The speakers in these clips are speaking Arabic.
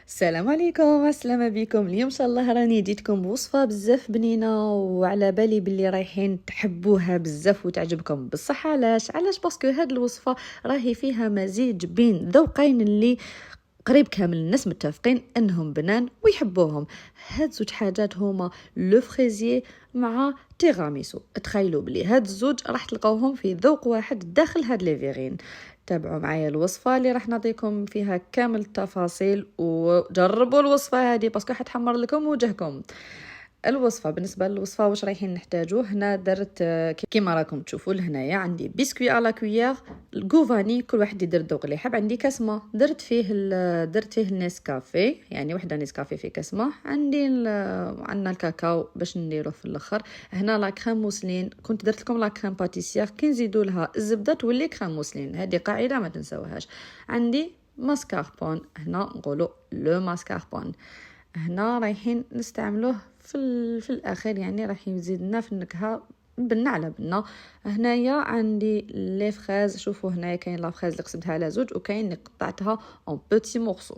السلام عليكم، السلام بكم. اليوم ان شاء الله راني جيتكم بوصفه بزاف بنينه وعلى بالي باللي رايحين تحبوها بزاف وتعجبكم بصح. علاش باسكو هاد الوصفه راهي فيها مزيج بين ذوقين اللي قريب كامل الناس متفقين انهم بنان ويحبوهم. هاد زوج حاجات هما لو فريزيي مع تيراميسو. تخيلوا بلي هاد الزوج راح تلقاوهم في ذوق واحد داخل هاد لي فيغين. تابعوا معايا الوصفه اللي راح نعطيكم فيها كامل التفاصيل وجربوا الوصفه هذه باسكو حتحمر لكم وجهكم. الوصفه بالنسبه للوصفه واش رايحين نحتاجوه هنا. درت كيما راكم تشوفوا لهنايا عندي بسكوي على كويير الكوفاني، كل واحد يدير الذوق اللي يحب. عندي كاسمه درت فيه النسكافيه، يعني وحده نسكافيه في كاسمه. عندنا الكاكاو باش نديروه في الاخر. هنا لا كريم موسلين، كنت درت لكم لا كريم باتيسير كي نزيدوا لها الزبده تولي كريم موسلين، هذه قاعده ما تنساوهاش. عندي ماسكاربون، هنا نقولوا لو ماسكاربون. هنا رايحين نستعملوه في الاخير، يعني راح يزيدنا في النكهه بنا على بنا. هنايا عندي لي فريز، شوفوا هنايا كاين لا فريز اللي قسمتها على زوج وكاين اللي قطعتها اون بوتي مورسو.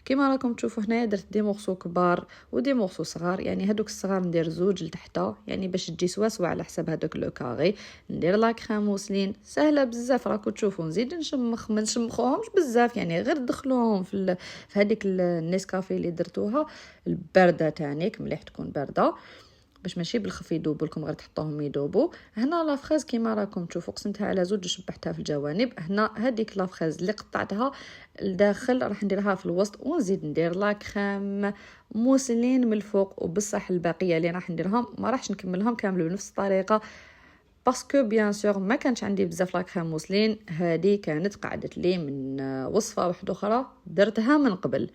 كيما راكم تشوفوا هنايا درت دي مورسو كبار ودي مورسو صغار، يعني هادوك الصغار ندير زوج لتحت يعني باش تجي سوا على حساب هذاك لو كاري. ندير لا كريم موسلين سهله بزاف، راكم تشوفوا. نزيد نشمخ، ما نشمخوهمش بزاف، يعني غير دخلوهم في هذيك النسكافيه اللي درتوها البارده تانيك مليح تكون بارده باش ماشي بالخف يذوبوا لكم، غير تحطوهم يذوبوا. هنا لا فريز كيما راكم تشوفوا قسمتها على زوج وشبحتها في الجوانب. هنا هذيك لا فريز اللي قطعتها لداخل راح نديرها في الوسط، ونزيد ندير لا كريم موسلين من الفوق. وبصح البقيه اللي راح نديرهم ما راحش نكملهم كامل بنفس الطريقه باسكو بيان سور ما كانش عندي بزاف لا كريم موسلين. هذه كانت قعدت لي من وصفه واحده اخرى درتها من قبل.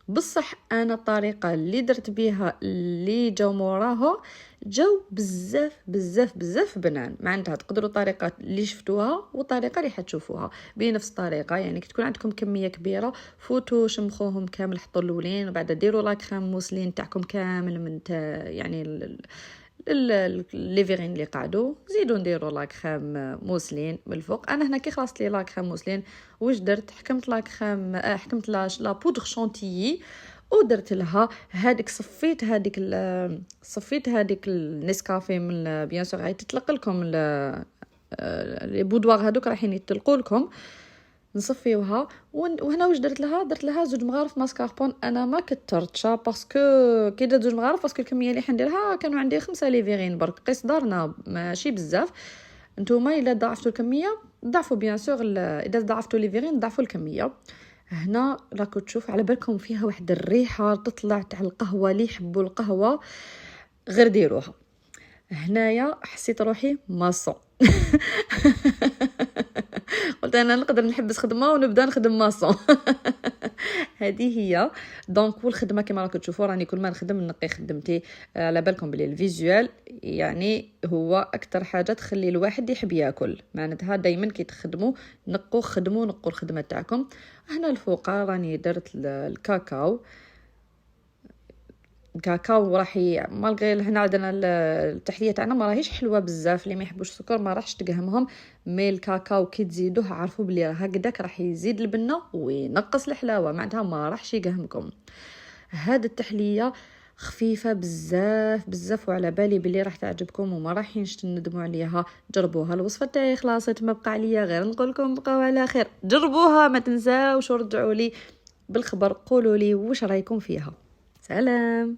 بصح انا الطريقه اللي درت بها اللي جاو موراها جاو بزاف بزاف بزاف بنان. معناتها تقدروا الطريقه اللي شفتوها والطريقه اللي حتشوفوها بنفس الطريقه، يعني كي تكون عندكم كميه كبيره فوتوا شمخوهم كامل، حطوا الاولين وبعد ديروا لا كريم موسلين تاعكم كامل من يعني لي فيغين اللي قعدوا. زيدوا نديروا لا كريم موسلين من الفوق. انا هنا كي خلصت لي لا كريم موسلين واش درت؟ حكمت لا كريم حكمت لا بودر شونتيي ودرت لها هذيك صفيت هذيك النسكافيه من بيان سور غادي تطلق لكم لي بودوار هذوك رايحين يطلقوا لكم. نصفيوها وهنا واش درت لها؟ درت لها زوج مغارف ماسكاربون. انا ما كثرتش باسكو كي درت زوج مغارف باسكو الكميه اللي حنديرها كانوا عندي 5 ليفيغين برك، قيس دارنا ماشي بزاف. نتوما الا ضاعفتوا الكميه ضعفوا بيان سور، اذا ضاعفتوا ليفيغين ضعفوا الكميه. هنا راكو تشوف على بالكم فيها واحد الريحه تطلع تاع القهوه، اللي يحبوا القهوه غير ديروها. هنايا حسيت روحي ماسون قلت انا نقدر نحبس خدمه ونبدا نخدم ماسون هذه هي دونك. والخدمه كما راكم تشوفوا راني كل ما نخدم نقي خدمتي. على بالكم بلي الفيزوال يعني هو اكثر حاجه تخلي الواحد يحب ياكل، معناتها دائما كي تخدموا نقوا الخدمه تاعكم. هنا الفوق راني درت الكاكاو راح مالغي هنا عندنا التحليه تاعنا ما راهيش حلوه بزاف، اللي ما يحبوش السكر ما راحش تقهمهم. مي الكاكاو كي تزيدوه عرفوا بلي هكذاك راح يزيد البنه وينقص الحلاوه، معناتها ما راحش يقهمكم. هذه التحليه خفيفه بزاف بزاف وعلى بالي بلي راح تعجبكم وما راحينش تندموا عليها. جربوها. الوصفه تاعي خلاصت، ما بقى عليا غير نقول لكم بقاو على خير. جربوها ما تنساوش ورجعوا لي بالخبر، قولوا لي واش رايكم فيها. سلام.